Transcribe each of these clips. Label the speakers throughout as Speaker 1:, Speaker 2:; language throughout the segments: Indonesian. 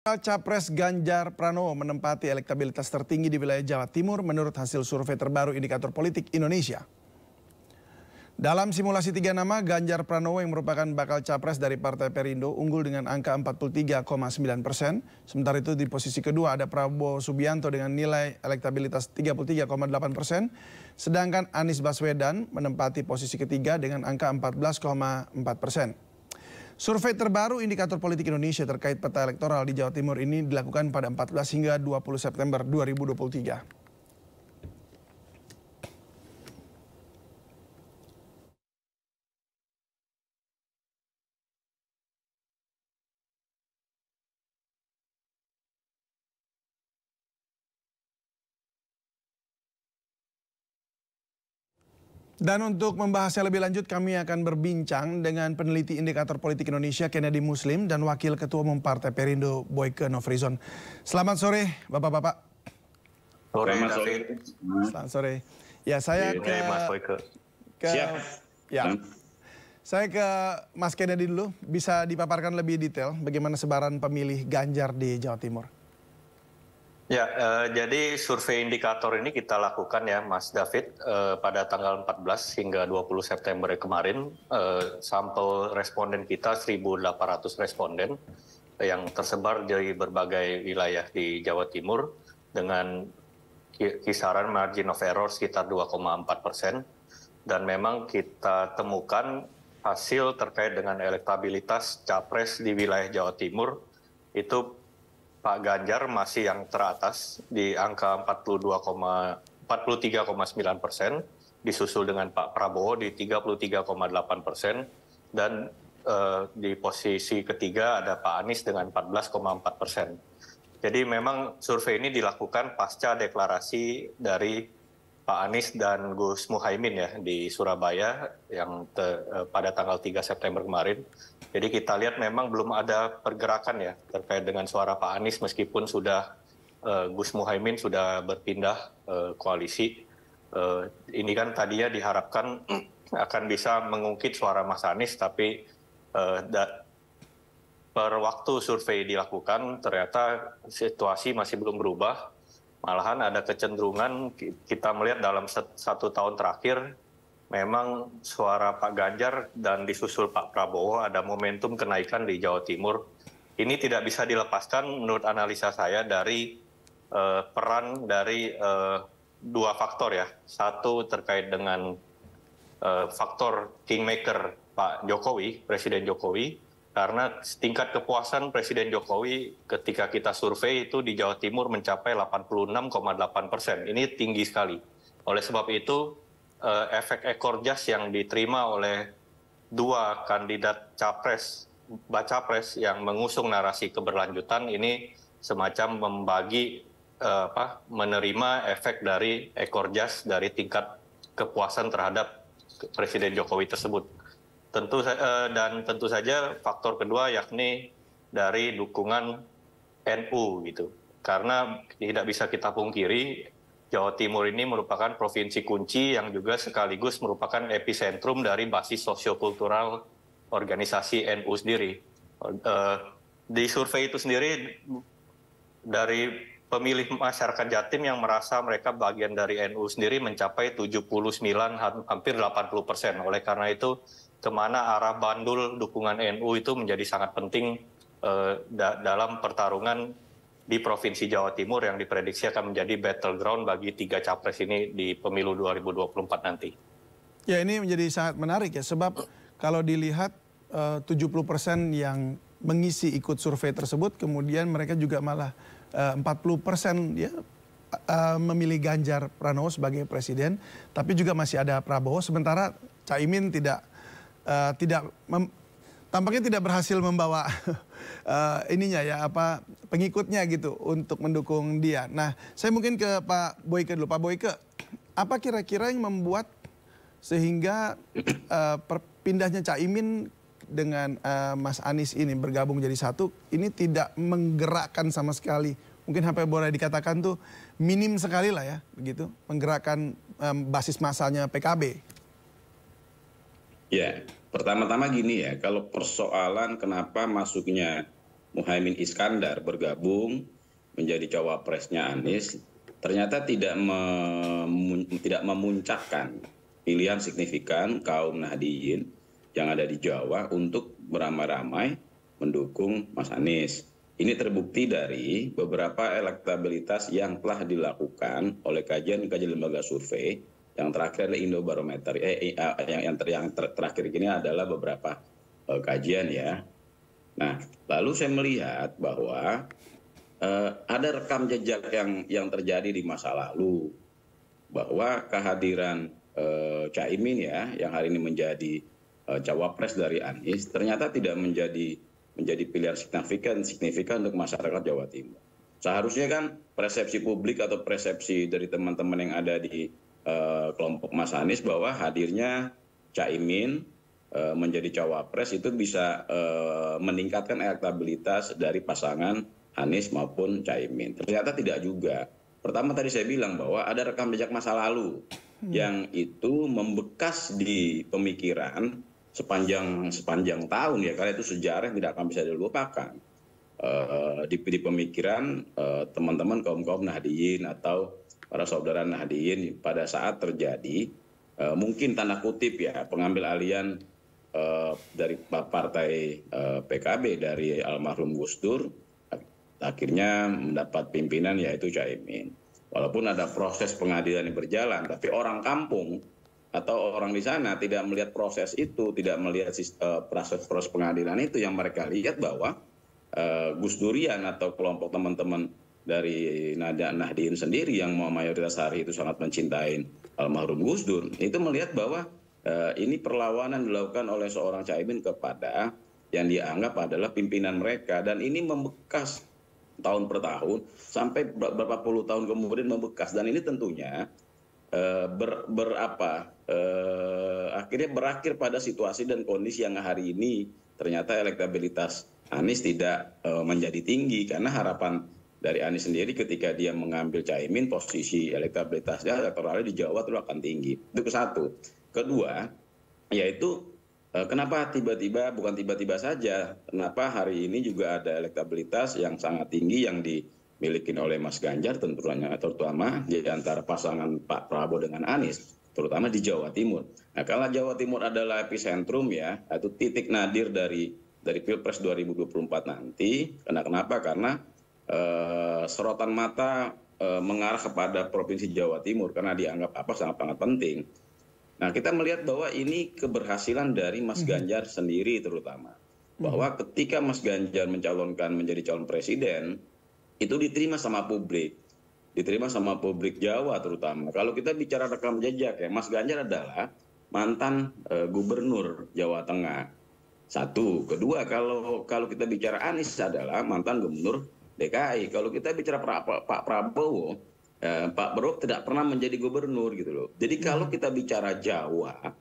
Speaker 1: Capres Ganjar Pranowo menempati elektabilitas tertinggi di wilayah Jawa Timur menurut hasil survei terbaru Indikator Politik Indonesia. Dalam simulasi 3 nama, Ganjar Pranowo yang merupakan bakal capres dari Partai Perindo unggul dengan angka 43,9%. Sementara itu di posisi kedua ada Prabowo Subianto dengan nilai elektabilitas 33,8%. Sedangkan Anies Baswedan menempati posisi ketiga dengan angka 14,4%. Survei terbaru Indikator Politik Indonesia terkait peta elektoral di Jawa Timur ini dilakukan pada 14 hingga 20 September 2023. Dan untuk membahasnya lebih lanjut, kami akan berbincang dengan peneliti Indikator Politik Indonesia Kennedy Muslim dan Wakil Ketua Umum Partai Perindo Boyke Nofrizon. Selamat sore, Bapak-Bapak.
Speaker 2: Sore, David.
Speaker 1: Selamat sore. Ya, saya saya ke Mas Kennedy dulu. Bisa dipaparkan lebih detail bagaimana sebaran pemilih Ganjar di Jawa Timur?
Speaker 2: Ya, jadi survei indikator ini kita lakukan ya Mas David pada tanggal 14 hingga 20 September kemarin. Sampel responden kita 1.800 responden yang tersebar di berbagai wilayah di Jawa Timur dengan kisaran margin of error sekitar 2,4%. Dan memang kita temukan hasil terkait dengan elektabilitas capres di wilayah Jawa Timur itu Pak Ganjar masih yang teratas di angka 43,9%, disusul dengan Pak Prabowo di 33,8%, dan di posisi ketiga ada Pak Anies dengan 14,4%. Jadi memang survei ini dilakukan pasca deklarasi dari Pak Anies dan Gus Muhaimin ya di Surabaya yang pada tanggal 3 September kemarin. Jadi kita lihat memang belum ada pergerakan ya terkait dengan suara Pak Anies meskipun sudah Gus Muhaimin sudah berpindah koalisi. Ini kan tadinya diharapkan akan bisa mengungkit suara Mas Anies, tapi per waktu survei dilakukan ternyata situasi masih belum berubah. Malahan ada kecenderungan kita melihat dalam 1 tahun terakhir memang suara Pak Ganjar dan disusul Pak Prabowo ada momentum kenaikan di Jawa Timur. Ini tidak bisa dilepaskan menurut analisa saya dari peran dari dua faktor ya. Satu terkait dengan faktor kingmaker Pak Jokowi, Presiden Jokowi. Karena tingkat kepuasan Presiden Jokowi ketika kita survei itu di Jawa Timur mencapai 86,8%. Ini tinggi sekali. Oleh sebab itu, efek ekor jas yang diterima oleh dua kandidat capres yang mengusung narasi keberlanjutan ini semacam membagi menerima efek dari ekor jas dari tingkat kepuasan terhadap Presiden Jokowi tersebut. Tentu saja faktor kedua yakni dari dukungan NU gitu. Karena tidak bisa kita pungkiri Jawa Timur ini merupakan provinsi kunci yang juga sekaligus merupakan epicentrum dari basis sosiokultural organisasi NU sendiri. Di survei itu sendiri dari pemilih masyarakat Jatim yang merasa mereka bagian dari NU sendiri mencapai 79, hampir 80%. Oleh karena itu, kemana arah bandul dukungan NU itu menjadi sangat penting dalam pertarungan di Provinsi Jawa Timur yang diprediksi akan menjadi battleground bagi 3 capres ini di pemilu 2024 nanti.
Speaker 1: Ya, ini menjadi sangat menarik ya, sebab kalau dilihat 70% yang mengisi ikut survei tersebut, kemudian mereka juga malah 40% ya memilih Ganjar Pranowo sebagai presiden, tapi juga masih ada Prabowo, sementara Caimin tampaknya tidak berhasil membawa pengikutnya gitu untuk mendukung dia. Nah, saya mungkin ke Pak Boyke dulu. Pak Boyke, apa kira-kira yang membuat sehingga perpindahnya Caimin dengan Mas Anies ini bergabung jadi satu, ini tidak menggerakkan sama sekali? Mungkin sampai boleh dikatakan tuh minim sekali lah ya, begitu, menggerakkan basis masanya PKB.
Speaker 3: Ya, pertama-tama gini ya, kalau persoalan kenapa masuknya Muhaimin Iskandar bergabung menjadi cawapresnya Anies, ternyata tidak memuncakkan pilihan signifikan kaum Nahdliyin yang ada di Jawa untuk beramai-ramai mendukung Mas Anies. Ini terbukti dari beberapa elektabilitas yang telah dilakukan oleh kajian-kajian lembaga survei. Yang terakhir adalah Indobarometer. Yang terakhir ini adalah beberapa kajian ya. Nah, lalu saya melihat bahwa ada rekam jejak yang terjadi di masa lalu, bahwa kehadiran Caimin ya, yang hari ini menjadi cawapres dari Anies, ternyata tidak menjadi pilihan signifikan untuk masyarakat Jawa Timur. Seharusnya kan persepsi publik atau persepsi dari teman-teman yang ada di kelompok Mas Anies bahwa hadirnya Caimin menjadi cawapres itu bisa meningkatkan elektabilitas dari pasangan Anies maupun Caimin. Ternyata tidak juga. Pertama tadi saya bilang bahwa ada rekam jejak masa lalu yang itu membekas di pemikiran sepanjang tahun ya, karena itu sejarah yang tidak akan bisa dilupakan. Di pemikiran teman-teman kaum Nahdliyin atau para saudara Nahdliyin pada saat terjadi mungkin tanda kutip ya pengambil alihan dari partai PKB dari almarhum Gus Dur, akhirnya mendapat pimpinan yaitu Caimin. Walaupun ada proses pengadilan yang berjalan, tapi orang kampung atau orang di sana tidak melihat proses itu, tidak melihat proses pengadilan itu. Yang mereka lihat bahwa Gus Durian atau kelompok teman-teman dari Nahdliyin sendiri yang mayoritas hari itu sangat mencintai almarhum Gus Dur, itu melihat bahwa ini perlawanan dilakukan oleh seorang Caimin kepada yang dianggap adalah pimpinan mereka, dan ini membekas tahun per tahun sampai beberapa puluh tahun kemudian membekas, dan ini tentunya akhirnya berakhir pada situasi dan kondisi yang hari ini ternyata elektabilitas Anies tidak menjadi tinggi, karena harapan dari Anies sendiri ketika dia mengambil Caimin, posisi elektabilitasnya elektoralnya di Jawa itu akan tinggi. Itu satu. Kedua, yaitu kenapa bukan tiba-tiba saja, kenapa hari ini juga ada elektabilitas yang sangat tinggi yang dimiliki oleh Mas Ganjar, terutama di antara pasangan Pak Prabowo dengan Anies, terutama di Jawa Timur. Nah, kalau Jawa Timur adalah epicentrum ya, itu titik nadir dari Pilpres 2024 nanti. Kenapa? Karena sorotan mata mengarah kepada Provinsi Jawa Timur karena dianggap sangat penting. Nah, kita melihat bahwa ini keberhasilan dari Mas Ganjar sendiri terutama. Bahwa ketika Mas Ganjar mencalonkan menjadi calon presiden, itu diterima sama publik. Diterima sama publik Jawa terutama. Kalau kita bicara rekam jejak ya, Mas Ganjar adalah mantan gubernur Jawa Tengah. Satu. Kedua, kalau kita bicara Anies adalah mantan gubernur DKI. Kalau kita bicara Pak Prabowo, Pak Prabowo tidak pernah menjadi gubernur gitu loh. Jadi kalau kita bicara Jawa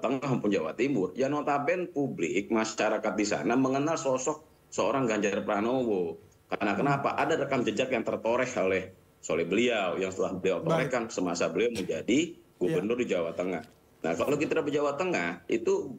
Speaker 3: Tengah maupun Jawa Timur, ya notabene publik, masyarakat di sana mengenal sosok seorang Ganjar Pranowo. Karena kenapa? Ada rekam jejak yang tertoreh oleh beliau yang setelah beliau torehkan semasa beliau menjadi gubernur di Jawa Tengah. Nah, kalau kita di Jawa Tengah itu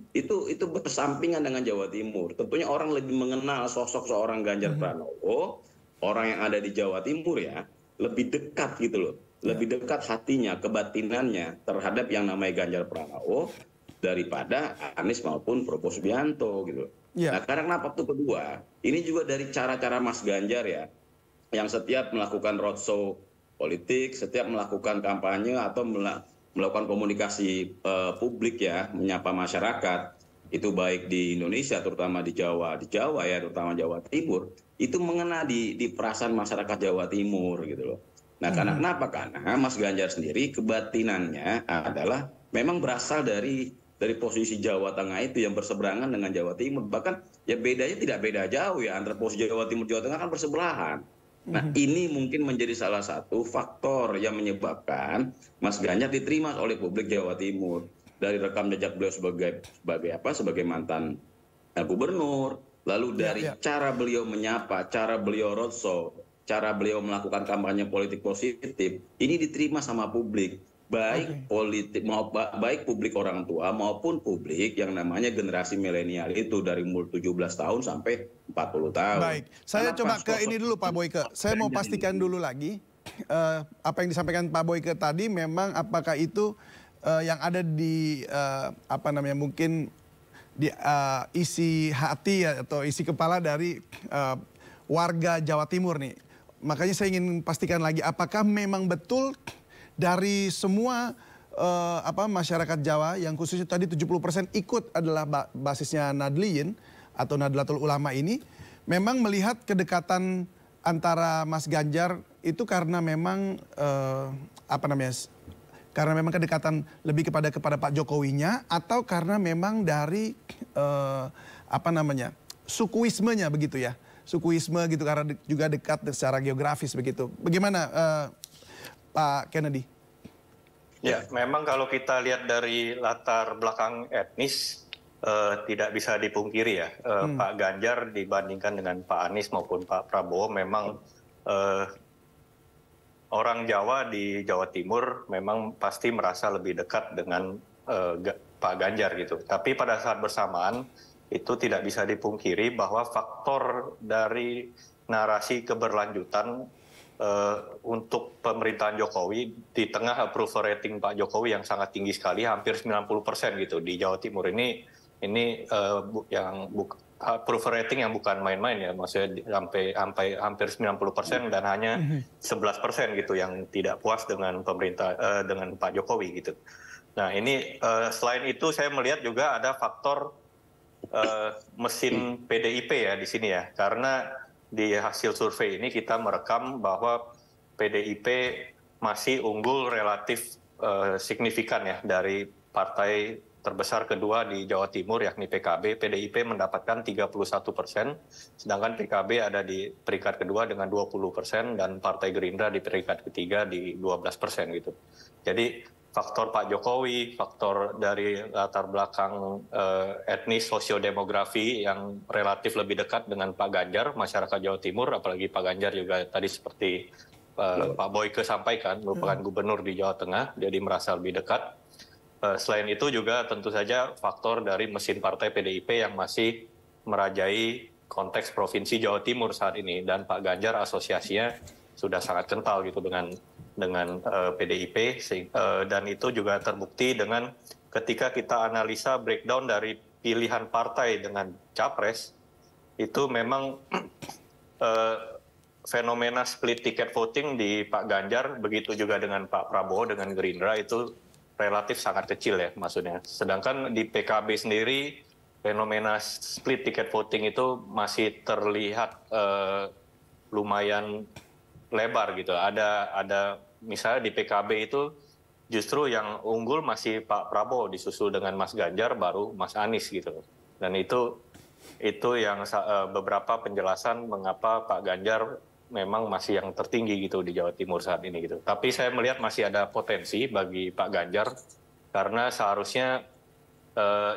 Speaker 3: bersampingan dengan Jawa Timur. Tentunya orang lebih mengenal sosok seorang Ganjar Pranowo, orang yang ada di Jawa Timur ya, lebih dekat gitu loh. Lebih dekat hatinya, kebatinannya terhadap yang namanya Ganjar Pranowo daripada Anies maupun Prabowo Subianto gitu. Nah, karena kenapa tuh kedua? Ini juga dari cara-cara Mas Ganjar ya, yang setiap melakukan roadshow politik, setiap melakukan kampanye atau melakukan komunikasi publik ya, menyapa masyarakat, itu baik di Indonesia terutama di Jawa ya, terutama Jawa Timur, itu mengena di perasaan masyarakat Jawa Timur gitu loh. Nah, karena kenapa? Karena Mas Ganjar sendiri kebatinannya adalah memang berasal dari posisi Jawa Tengah itu yang berseberangan dengan Jawa Timur. Bahkan ya bedanya tidak beda jauh ya, antara posisi Jawa Timur Jawa Tengah kan bersebelahan. Nah, ini mungkin menjadi salah satu faktor yang menyebabkan Mas Ganjar diterima oleh publik Jawa Timur. Dari rekam jejak beliau sebagai mantan gubernur, lalu dari cara beliau menyapa, cara beliau roadshow, cara beliau melakukan kampanye politik positif, ini diterima sama publik. baik politik baik publik orang tua maupun publik yang namanya generasi milenial itu dari umur 17 tahun sampai 40 tahun.
Speaker 1: Baik, saya coba ke ini dulu Pak Boyke. Saya mau pastikan dulu lagi apa yang disampaikan Pak Boyke tadi memang apakah itu yang ada di apa namanya mungkin di isi hati atau isi kepala dari warga Jawa Timur nih. Makanya saya ingin pastikan lagi apakah memang betul dari semua masyarakat Jawa yang khususnya tadi 70% ikut adalah basisnya Nadliyin atau Nadlatul Ulama ini memang melihat kedekatan antara Mas Ganjar itu karena memang karena memang kedekatan lebih kepada Pak Jokowinya atau karena memang dari sukuismenya begitu ya. Sukuisme gitu karena juga dekat secara geografis begitu. Bagaimana Pak Kennedy?
Speaker 2: Ya, memang kalau kita lihat dari latar belakang etnis tidak bisa dipungkiri ya. Pak Ganjar dibandingkan dengan Pak Anies maupun Pak Prabowo memang orang Jawa di Jawa Timur memang pasti merasa lebih dekat dengan Pak Ganjar gitu. Tapi pada saat bersamaan itu tidak bisa dipungkiri bahwa faktor dari narasi keberlanjutan untuk pemerintahan Jokowi di tengah approval rating Pak Jokowi yang sangat tinggi sekali, hampir 90% gitu di Jawa Timur ini approval rating yang bukan main-main ya, maksudnya sampai hampir 90% dan hanya 11% gitu yang tidak puas dengan pemerintah dengan Pak Jokowi gitu. Nah ini selain itu saya melihat juga ada faktor mesin PDIP ya di sini ya, karena di hasil survei ini kita merekam bahwa PDIP masih unggul relatif signifikan ya dari partai terbesar kedua di Jawa Timur yakni PKB. PDIP mendapatkan 31%, sedangkan PKB ada di peringkat kedua dengan 20% dan Partai Gerindra di peringkat ketiga di 12% gitu. Jadi faktor Pak Jokowi, faktor dari latar belakang etnis sosiodemografi yang relatif lebih dekat dengan Pak Ganjar, masyarakat Jawa Timur, apalagi Pak Ganjar juga tadi seperti Pak Boyke sampaikan, merupakan gubernur di Jawa Tengah, jadi merasa lebih dekat. Selain itu juga tentu saja faktor dari mesin partai PDIP yang masih merajai konteks Provinsi Jawa Timur saat ini, dan Pak Ganjar asosiasinya sudah sangat kental gitu dengan PDIP, dan itu juga terbukti dengan ketika kita analisa breakdown dari pilihan partai dengan capres, itu memang fenomena split ticket voting di Pak Ganjar, begitu juga dengan Pak Prabowo dengan Gerindra itu relatif sangat kecil ya maksudnya. Sedangkan di PKB sendiri fenomena split ticket voting itu masih terlihat lumayan lebar gitu. Ada misalnya di PKB itu justru yang unggul masih Pak Prabowo, disusul dengan Mas Ganjar, baru Mas Anies gitu. Dan itu yang beberapa penjelasan mengapa Pak Ganjar memang masih yang tertinggi gitu di Jawa Timur saat ini gitu. Tapi saya melihat masih ada potensi bagi Pak Ganjar karena seharusnya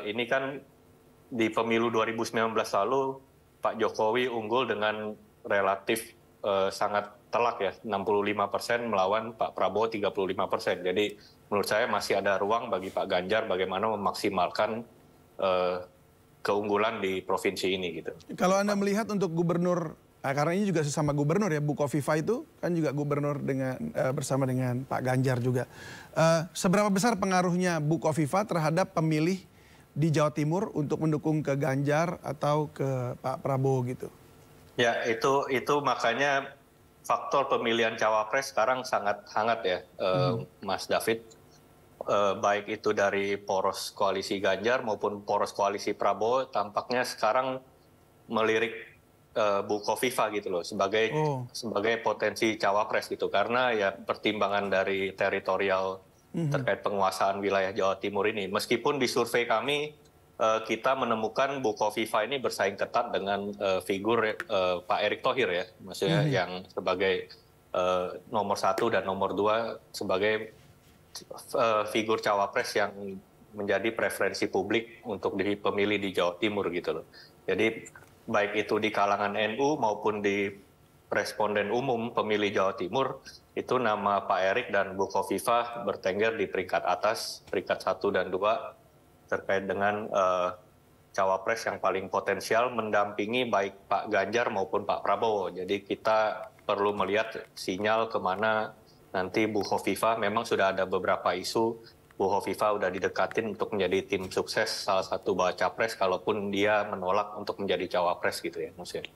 Speaker 2: ini kan di pemilu 2019 lalu Pak Jokowi unggul dengan relatif sangat telak ya, 65% melawan Pak Prabowo 35%. Jadi menurut saya masih ada ruang bagi Pak Ganjar bagaimana memaksimalkan keunggulan di provinsi ini gitu.
Speaker 1: Kalau Anda melihat untuk gubernur, karena ini juga sesama gubernur ya, Bu Kofifa itu kan juga gubernur dengan bersama dengan Pak Ganjar juga. Seberapa besar pengaruhnya Bu Kofifa terhadap pemilih di Jawa Timur untuk mendukung ke Ganjar atau ke Pak Prabowo gitu?
Speaker 2: Ya itu makanya faktor pemilihan cawapres sekarang sangat hangat ya, Mas David. Baik itu dari poros koalisi Ganjar maupun poros koalisi Prabowo tampaknya sekarang melirik Bu Kofifa gitu loh sebagai potensi cawapres gitu, karena ya pertimbangan dari teritorial terkait penguasaan wilayah Jawa Timur ini. Meskipun di survei kami kita menemukan Bu Kofifa ini bersaing ketat dengan figur Pak Erick Thohir ya, maksudnya yang sebagai nomor 1 dan nomor 2 sebagai figur cawapres yang menjadi preferensi publik untuk pemilih di Jawa Timur gitu loh. Jadi baik itu di kalangan NU maupun di responden umum pemilih Jawa Timur, itu nama Pak Erik dan Bu Khofifah bertengger di peringkat atas, peringkat 1 dan 2, terkait dengan cawapres yang paling potensial mendampingi baik Pak Ganjar maupun Pak Prabowo. Jadi kita perlu melihat sinyal kemana nanti Bu Khofifah. Memang sudah ada beberapa isu Bu Khofifah udah didekatin untuk menjadi tim sukses salah satu baca pres, kalaupun dia menolak untuk menjadi cawapres gitu ya, maksudnya.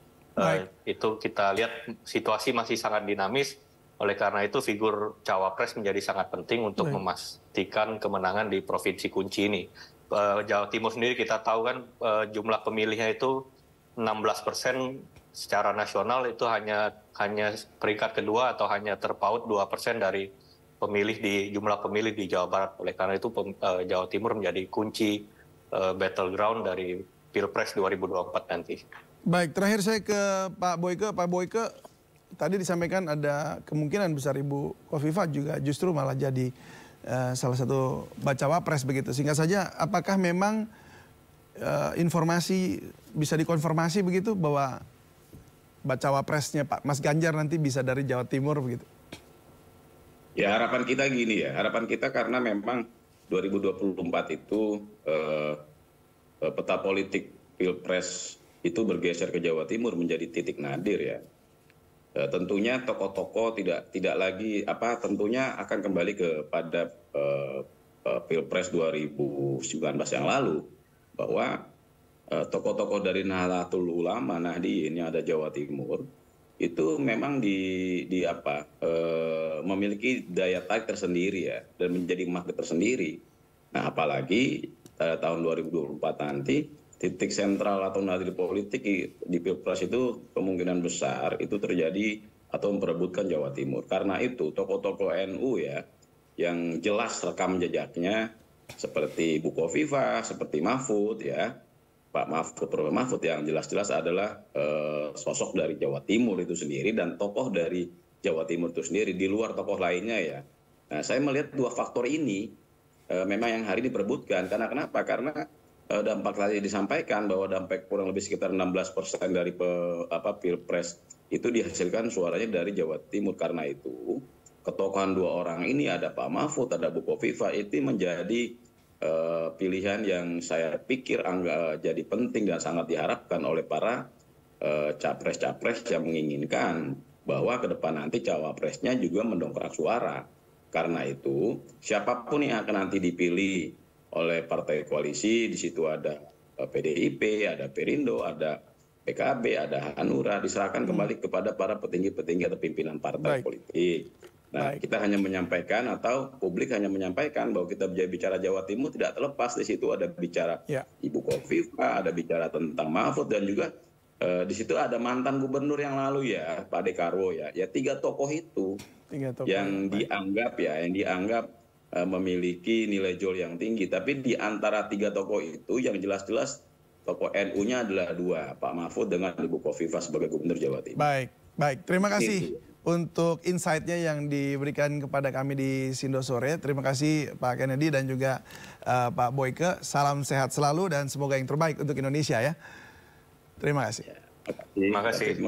Speaker 2: Itu kita lihat situasi masih sangat dinamis, oleh karena itu figur cawapres menjadi sangat penting untuk memastikan kemenangan di provinsi kunci ini. Jawa Timur sendiri kita tahu kan jumlah pemilihnya itu 16%, secara nasional itu hanya peringkat kedua atau hanya terpaut 2% dari jumlah pemilih di Jawa Barat. Oleh karena itu Jawa Timur menjadi kunci battleground dari Pilpres 2024 nanti.
Speaker 1: Baik, terakhir saya ke Pak Boyke. Pak Boyke, tadi disampaikan ada kemungkinan besar Ibu Khofifah juga justru malah jadi salah satu bacawa pres begitu. Singkat saja, apakah memang informasi bisa dikonfirmasi begitu bahwa bacawa presnya Pak Mas Ganjar nanti bisa dari Jawa Timur begitu?
Speaker 3: Ya, harapan kita gini ya, harapan kita karena memang 2024 itu peta politik Pilpres itu bergeser ke Jawa Timur menjadi titik nadir ya. Tentunya tokoh-tokoh tidak lagi tentunya akan kembali kepada Pilpres 2019 yang lalu, bahwa tokoh-tokoh dari Nahdlatul Ulama Nahdliyin yang ada Jawa Timur itu memang memiliki daya tarik tersendiri ya, dan menjadi magnet tersendiri. Nah, apalagi tahun 2024 nanti titik sentral atau nadir politik di Pilpres itu kemungkinan besar itu terjadi atau memperebutkan Jawa Timur. Karena itu tokoh-tokoh NU ya yang jelas rekam jejaknya seperti Bu Khofifah, seperti Mahfud ya, Pak Mahfud yang jelas-jelas adalah sosok dari Jawa Timur itu sendiri dan tokoh dari Jawa Timur itu sendiri di luar tokoh lainnya ya. Nah, saya melihat dua faktor ini memang yang hari diperebutkan. Karena kenapa? Karena dampak tadi disampaikan bahwa dampak kurang lebih sekitar 16% dari Pilpres itu dihasilkan suaranya dari Jawa Timur. Karena itu ketokohan dua orang ini, ada Pak Mahfud, ada Bu Khofifah, itu menjadi pilihan yang saya pikir jadi penting dan sangat diharapkan oleh para capres-capres yang menginginkan bahwa ke depan nanti cawapresnya juga mendongkrak suara. Karena itu siapapun yang akan nanti dipilih oleh partai koalisi, di situ ada PDIP, ada Perindo, ada PKB, ada Hanura, diserahkan kembali kepada para petinggi-petinggi atau pimpinan partai politik. Nah, kita hanya menyampaikan atau publik hanya menyampaikan bahwa kita bicara Jawa Timur tidak terlepas di situ ada bicara Ibu Khofifah, ada bicara tentang Mahfud, dan juga di situ ada mantan gubernur yang lalu ya, Pak Dekarwo ya. Ya, tiga tokoh itu yang dianggap memiliki nilai jual yang tinggi. Tapi di antara tiga tokoh itu yang jelas-jelas tokoh NU-nya adalah dua, Pak Mahfud dengan Ibu Khofifah sebagai gubernur Jawa Timur.
Speaker 1: Baik. Terima kasih untuk insight-nya yang diberikan kepada kami di Sindo Sore. Terima kasih Pak Kennedy dan juga Pak Boyke. Salam sehat selalu dan semoga yang terbaik untuk Indonesia ya. Terima kasih.
Speaker 2: Terima kasih.